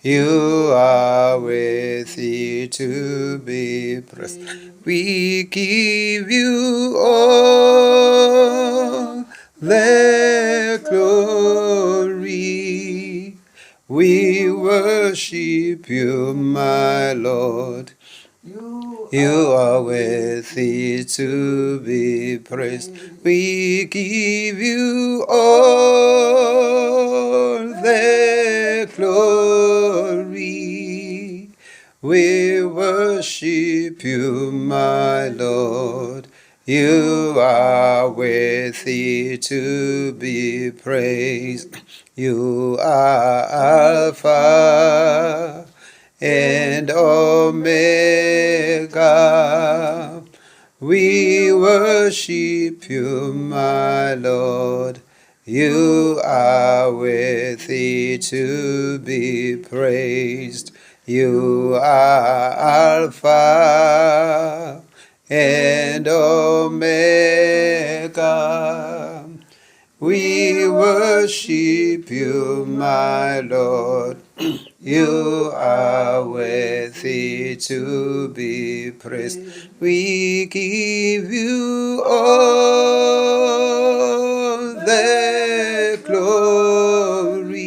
You are worthy to be praised. We give you all the glory. We worship you, my Lord. You are worthy to be praised. We give you all the glory. We worship you, my Lord. You are worthy to be praised. You are Alpha and Omega. We worship you, my Lord. You are worthy to be praised. You are Alpha and Omega. We worship you, my Lord. You are worthy to be praised. We give you all the glory.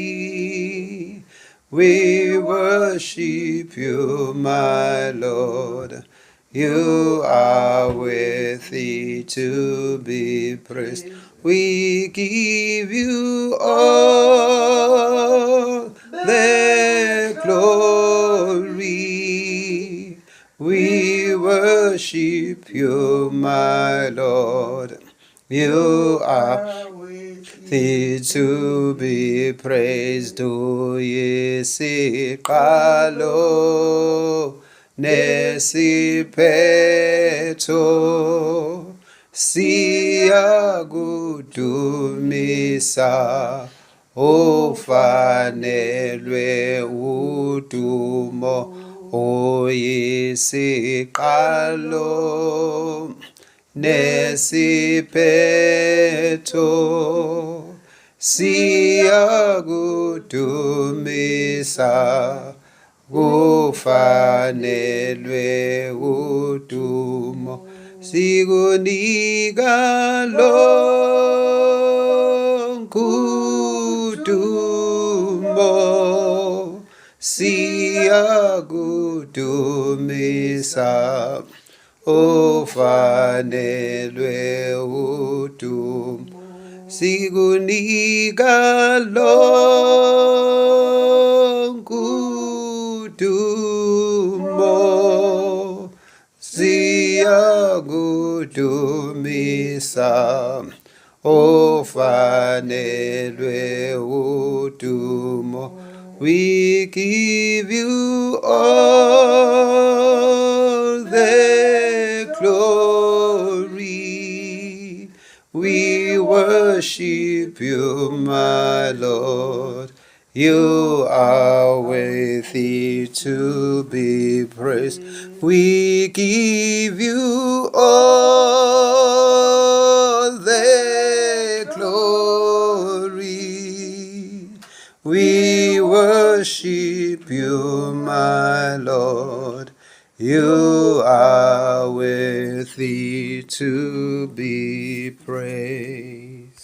We worship you, my Lord. You are worthy to be praised. We give you all the glory. We worship you, my Lord. You are worthy to be praised. Uyisiqalo nesiphetho siyakudumisa, ufanelwe udumo, uyisiqalo nesiphetho siyakudumisa, kufanelwe udumo, sikunika lonke udumo, siyakudumisa, ufanelwe udumo, sikunika lonke udumo, siyakudumisa, ufanelwe udumo. We give you all the glory. We worship you, my Lord. You are worthy to be praised. We give you all the glory. We worship you, my Lord. You are worthy